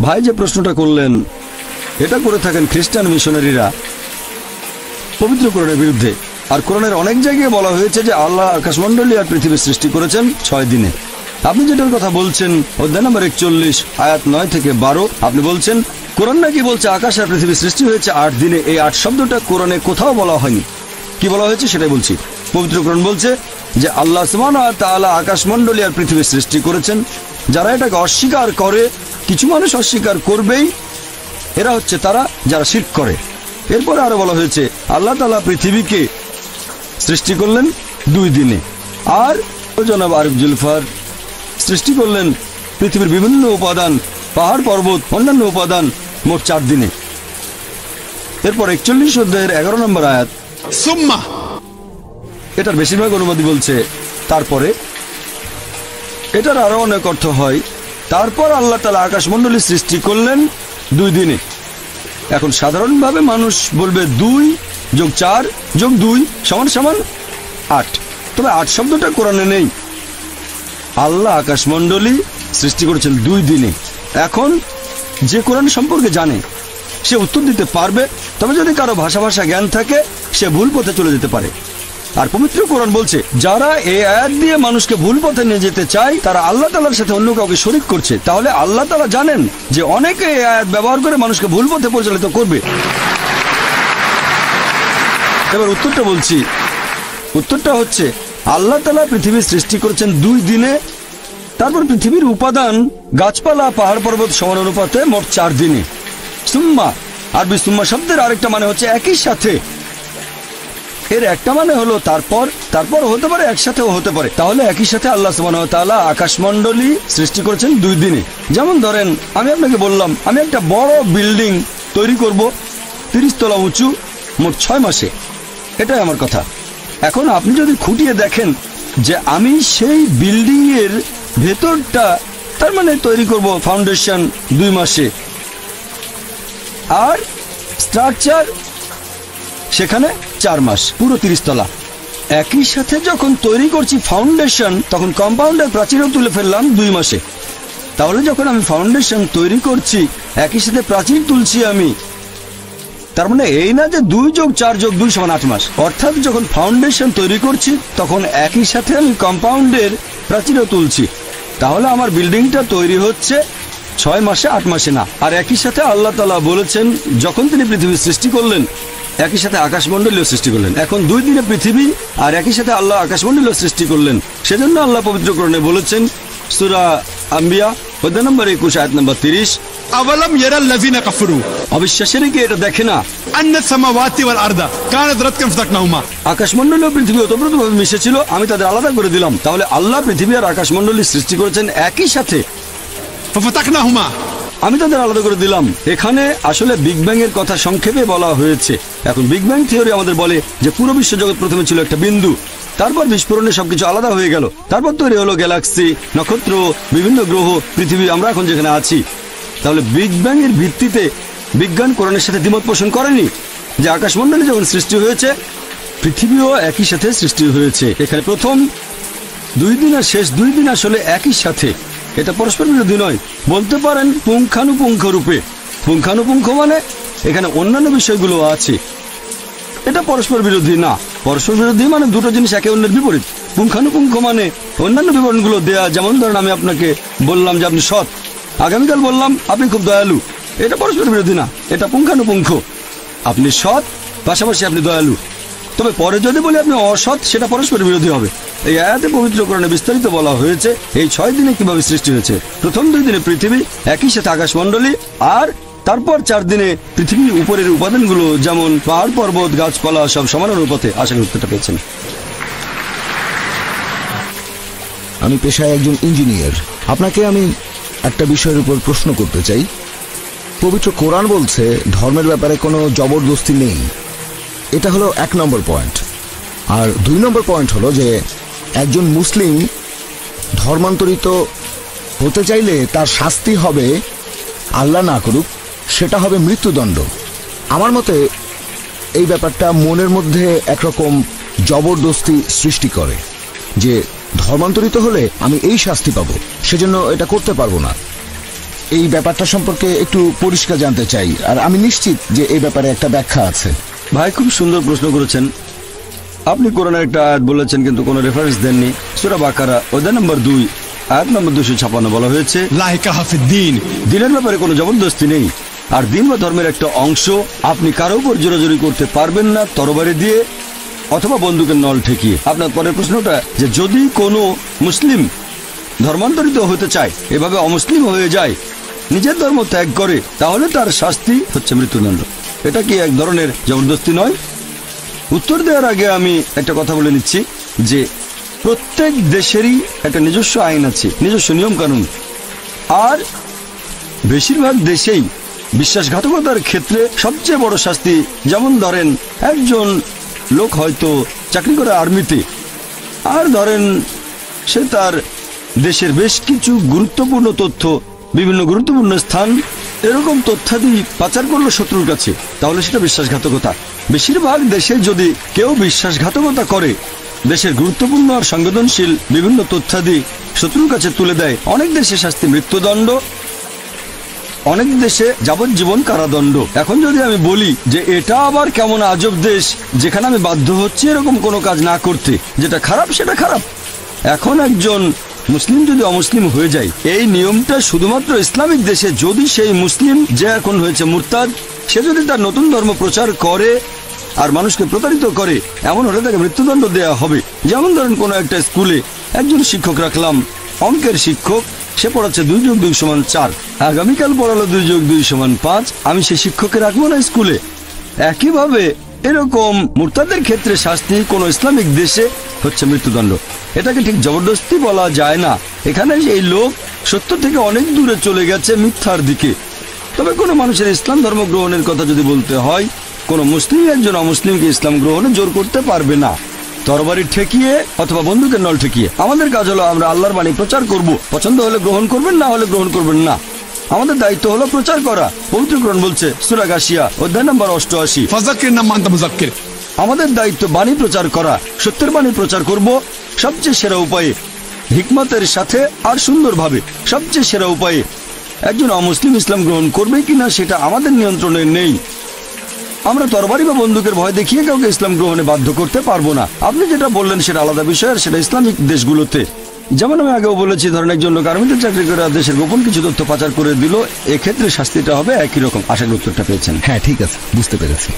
ভাই যে প্রশ্নটা করলেন এটা করে থাকেন খ্রিস্টান মিশনারিরা পবিত্র কোরআনের বিরুদ্ধে। আর কোরআনের অনেক জায়গায় বলা হয়েছে যে আল্লাহ আকাশমণ্ডলী আর পৃথিবীর সৃষ্টি করেছেন 6 দিনে। আপনি যেটার কথা বলছেন অধ্যায় নম্বর 41 আয়াত 9 থেকে 12, আপনি বলছেন কোরআন নাকি বলছে আকাশ আর পৃথিবীর সৃষ্টি হয়েছে 8 দিনে। এই 8 শব্দটা কোরআনে কোথাও বলা হয়নি। কি বলা হয়েছে সেটাই বলছি। পবিত্র কোরআন বলছে যে আল্লাহ সুবহানাহু ওয়া তাআলা আকাশমণ্ডলী আর পৃথিবীর সৃষ্টি করেছেন। যারা এটাকে অস্বীকার করে, কিছু মানুষ অস্বীকার করবেই, এরা হচ্ছে তারা যারা শিরক করে। এরপরে আরো বলা হয়েছে আল্লাহ তাআলা পৃথিবীকে সৃষ্টি করলেন 2 দিনে, আর জনাব আরিফ জুলফার সৃষ্টি করলেন পৃথিবীর বিভিন্ন উপাদান, পাহাড় পর্বত, অন্যান্য উপাদান মোট 4 দিনে। এরপর 41 অধ্যায়ের 11 নম্বর আয়াত সুম্মা, এটার বেশিরভাগ অনুবাদী বলছে তারপরে। এটার আরো অনেক অর্থ হয় তারপর আল্লাহ তাআলা আকাশমণ্ডলী সৃষ্টি করলেন 2 দিনে। এখন সাধারণভাবে মানুষ বলবে 2 যোগ 4 যোগ 2 সমান সমান 8, তবে 8 শব্দটা কোরআনে নেই। আল্লাহ আকাশমণ্ডলী সৃষ্টি করেছেন 2 দিনে। এখন যে কোরআন সম্পর্কে জানে সে উত্তর দিতে পারবে, তবে যদি কারো ভাষা জ্ঞান থাকে সে ভুল পথে চলে যেতে পারে। আর পবিত্র কোরআন বলছে যারা এই আয়াত দিয়ে মানুষকে ভুল পথে নিয়ে যেতে চায় তারা আল্লাহ তাআলার সাথে অন্য কাউকে শরীক করছে। তাহলে আল্লাহ তাআলা জানেন যে অনেকে এই আয়াত ব্যবহার করে মানুষকে ভুল পথে পরিচালিত করবে। এবার উত্তরটা বলছি। উত্তরটা হচ্ছে আল্লাহ তাআলা পৃথিবীর সৃষ্টি করেছেন 2 দিনে, তারপর পৃথিবীর উপাদান গাছপালা পাহাড় পর্বত সমান অনুপাতে মোট 4 দিনে। সুম্মা, আরবি সুম্মা শব্দের আরেকটা মানে হচ্ছে একই সাথে। এর একটা মানে হলো তারপর, তারপর হতে পারে একসাথেও হতে পারে। তাহলে একই সাথে আল্লাহ সুবহানাহু ওয়া তাআলা আকাশমণ্ডলী সৃষ্টি করেছেন 2 দিনে। যেমন ধরেন আমি আপনাকে বললাম আমি একটা বড় বিল্ডিং তৈরি করব 30 তলা উঁচু মোট 6 মাসে। এটাই আমার কথা। এখন আপনি যদি খুঁটিয়ে দেখেন যে আমি সেই বিল্ডিং এর ভেতরটা তার মানে তৈরি করব ফাউন্ডেশন 2 মাসে, আর স্ট্রাকচার সেখানে 4 মাস, পুরো 30 তলা। একই সাথে যখন তৈরি করছি ফাউন্ডেশন তখন কম্পাউন্ডের প্রাচীরও তুলে ফেললাম 2 মাসে। তাহলে যখন আমি ফাউন্ডেশন তৈরি করছি একই সাথে প্রাচীর তুলছি আমি, তার মানে এই না যে 2 যোগ 4 যোগ 2 সমান 8 মাস। অর্থাৎ যখন ফাউন্ডেশন তৈরি করছি তখন একই সাথে আমি কম্পাউন্ডের প্রাচীরও তুলছি। তাহলে আমার বিল্ডিংটা তৈরি হচ্ছে 6 মাসে 8 মাসে না। আর একই সাথে আল্লাহ তাআলা বলেছেন যখন তিনি পৃথিবী সৃষ্টি করলেন একই সাথে আকাশমণ্ডলীও সৃষ্টি করলেন। এখন 2 দিনে পৃথিবী আর একই সাথে আল্লাহ আকাশমণ্ডলীও সৃষ্টি করলেন। সেজন্য আল্লাহ পবিত্র কোরআনে বলেছেন সূরা আম্বিয়া অধ্যায় নম্বর 21 আয়াত নম্বর 30, আওয়ালাম ইয়ারাল্লাযিনা কাফারু, অবিশ্বাসীরা কি এটা দেখে না আন্নাস সামাওয়াতি ওয়াল আরদা কানাত রাতকান ফাতাকনাহুমা, আকাশমণ্ডলী ও পৃথিবী ওতপ্রোতভাবে মিশেছিল, আমি তাদের আলাদা করে দিলাম। তাহলে আল্লাহ পৃথিবী আর আকাশমণ্ডলী সৃষ্টি করেছেন একই সাথে, ফাতাকনাহুমা, আমি তাদের আলাদা করে দিলাম। এখানে আসলে বিগ ব্যাং এর কথা সংক্ষেপে বলা হয়েছে। এখন বিগ ব্যাং থিওরি আমাদের বলে যে পুরো বিশ্ব জগৎ প্রথমে ছিল একটা বিন্দু, তারপর বিস্ফোরণে সবকিছু আলাদা হয়ে গেল, তারপর তৈরি হলো গ্যালাক্সি, নক্ষত্র, বিভিন্ন গ্রহ, পৃথিবী, আমরা এখন যেখানে আছি। তাহলে বিগ ব্যাং এর ভিত্তিতে বিজ্ঞান কোরআনের সাথে দ্বিমত পোষণ করেনি যে আকাশমণ্ডলী যখন সৃষ্টি হয়েছে পৃথিবীও একই সাথে সৃষ্টি হয়েছে। এখানে প্রথম 2 দিন আর শেষ 2 দিন আসলে একই সাথে, এটা পরস্পর বিরোধী নয়। বলতে পারেন পুঙ্খানুপুঙ্খ রূপে। পুঙ্খানুপুঙ্খ মানে এখানে অন্যান্য বিষয়গুলো আছে, এটা পরস্পর বিরোধী না। পরস্পর বিরোধী মানে দুটো জিনিস একে অন্যের বিপরীত। পুঙ্খানুপুঙ্খ মানে অন্যান্য বিবরণগুলো দেয়া। যেমন ধরেন আমি আপনাকে বললাম যে আপনি সৎ, আগামীকাল বললাম আপনি খুব দয়ালু, এটা পরস্পর বিরোধী না, এটা পুঙ্খানুপুঙ্খ। আপনি সৎ, পাশাপাশি আপনি দয়ালু। তবে পরে যদি বলি আপনি অসৎ, সেটা পরস্পর বিরোধী হবে। এই আয়াতে পবিত্র কোরআনে বিস্তারিত বলা হয়েছে এই 6 দিনে কিভাবে সৃষ্টি হয়েছে। প্রথম 2 দিনে পৃথিবী, একই সাথে আকাশমণ্ডলী, আর তারপর 4 দিনে পৃথিবীর উপরের উপাদানগুলো যেমন পাহাড় পর্বত গাছপালা সব সমান অনুপাতে। আশা করি উত্তরটা পেয়েছেন। আমি পেশায় একজন ইঞ্জিনিয়ার। আপনাকে আমি একটা বিষয়ের উপর প্রশ্ন করতে চাই। পবিত্র কোরআন বলছে ধর্মের ব্যাপারে কোনো জবরদস্তি নেই, এটা হলো 1 নম্বর পয়েন্ট। আর 2 নম্বর পয়েন্ট হলো যে একজন মুসলিম ধর্মান্তরিত হতে চাইলে তার শাস্তি হবে, আল্লাহ না করুক, সেটা হবে মৃত্যুদণ্ড। আমার মতে এই ব্যাপারটা মনের মধ্যে একরকম জবরদস্তি সৃষ্টি করে যে ধর্মান্তরিত হলে আমি এই শাস্তি পাবো, সেজন্য এটা করতে পারবো না। এই ব্যাপারটা সম্পর্কে একটু পরিষ্কার জানতে চাই, আর আমি নিশ্চিত যে এই ব্যাপারে একটা ব্যাখ্যা আছে। ভাই খুব সুন্দর প্রশ্ন করেছেন। আপনি কোরআনের একটা আয়াত বলেছেন কিন্তু কোনো রেফারেন্স দেননি। সূরা বাকারা অধ্যায় নম্বর 2 আয়াত নম্বর 256 বলা হয়েছে লা ইকরাহা ফিদ-দীন, দিনের ব্যাপারে কোনো জবরদস্তি নেই। আর দিন বা ধর্মের একটা অংশ আপনি কারো উপর জোরাজোরি করতে পারবেন না তরবারি দিয়ে অথবা বন্দুকের নল ঠেকিয়ে। আপনার পরের প্রশ্নটা যে যদি কোনো মুসলিম ধর্মান্তরিত হতে চায়, এভাবে অমুসলিম হয়ে যায়, নিজের ধর্ম ত্যাগ করে, তাহলে তার শাস্তি হচ্ছে মৃত্যুদণ্ড। এটা কি এক ধরনের জবরদস্তি নয়? উত্তর দেওয়ার আগে আমি একটা কথা বলে নিচ্ছি যে প্রত্যেক দেশেরই একটা নিজস্ব আইন আছে, নিজস্ব নিয়ম কানুন। আর বেশিরভাগ দেশেই বিশ্বাসঘাতকতার ক্ষেত্রে সবচেয়ে বড় শাস্তি, যেমন ধরেন একজন লোক হয়তো চাকরি করে আর্মিতে, আর ধরেন সে তার দেশের বেশ কিছু গুরুত্বপূর্ণ তথ্য, বিভিন্ন গুরুত্বপূর্ণ স্থান, এরকম তথ্যাদি পাচার করলো শত্রুর কাছে, তাহলে সেটা বিশ্বাসঘাতকতা। বেশিরভাগ দেশে যদি কেউ বিশ্বাসঘাতকতা করে, দেশের গুরুত্বপূর্ণ আর সংবেদনশীল বিভিন্ন তথ্যাদি শত্রুর কাছে তুলে দেয়, অনেক দেশে শাস্তি মৃত্যুদণ্ড, অনেক দেশে যাবজ্জীবন কারাদণ্ড। এখন যদি আমি বলি যে এটা আবার কেমন আজব দেশ যেখানে আমি বাধ্য হচ্ছি এরকম কোনো কাজ না করতে, যেটা খারাপ সেটা খারাপ। এখন একজন মুসলিম যদি অমুসলিম হয়ে যায়, এই নিয়মটা শুধুমাত্র ইসলামিক দেশে। যদি সেই মুসলিম যে এখন হয়েছে মুরতাদ, সে যদি তার নতুন ধর্ম প্রচার করে আর মানুষকে প্রতারিত করে, এমন হলে তাকে মৃত্যুদণ্ড দেওয়া হবে। যেমন ধরেন কোনো একটা স্কুলে একজন শিক্ষক রাখলাম, অঙ্কের শিক্ষক, সে পড়াচ্ছে 2 + 2 = 4, আগামীকাল পড়ালো 2 + 2 = 5, আমি সে শিক্ষককে রাখবো না স্কুলে। একইভাবে এরকম মুরতাদের ক্ষেত্রে শাস্তি কোনো ইসলামিক দেশে হচ্ছে মৃত্যুদণ্ড। এটাকে ঠিক জবরদস্তি বলা যায় না। এখানে এই লোক সত্য থেকে অনেক দূরে চলে গেছে মিথ্যার দিকে। তবে কোনো মানুষের ইসলাম ধর্ম গ্রহণের কথা যদি বলতে হয়, কোনো মুসলিম একজন অমুসলিমকে ইসলাম গ্রহণে জোর করতে পারবে না, তরবারি ঠেকিয়ে অথবা বন্দুকের নল ঠেকিয়ে। আমাদের কাজ হলো আমরা আল্লাহর বাণী প্রচার করব, পছন্দ হলে গ্রহণ করবেন, না হলে গ্রহণ করবেন না। আমাদের দায়িত্ব হলো প্রচার করা। পবিত্র কোরআন বলছে সূরা গাশিয়া অধ্যায় নম্বর 88, ফাযাক্কির নাম্মা আনতা মুযাক্কির, আমাদের দায়িত্ব বাণী প্রচার করা, সত্যের বাণী প্রচার করব সবচেয়ে সেরা উপায়ে, হিকমতের সাথে আর সুন্দরভাবে। সবচেয়ে সেরা উপায়ে একজন অমুসলিম ইসলাম গ্রহণ করবে কিনা সেটা আমাদের নিয়ন্ত্রণে নেই। আমরা তরবারি বা বন্দুকের ভয় দেখিয়ে কাউকে ইসলাম গ্রহণে বাধ্য করতে পারবো না। আপনি যেটা বললেন সেটা আলাদা বিষয়, আর সেটা ইসলামিক দেশগুলোতে। যেমন আমি আগেও বলেছি, ধরেন একজন লোক আর্মিতে চাকরি করে দেশের গোপন কিছু তথ্য পাচার করে দিল, এক্ষেত্রে শাস্তিটা হবে একই রকম। আশা করি উত্তরটা পেয়েছেন। হ্যাঁ, ঠিক আছে, বুঝতে পেরেছি।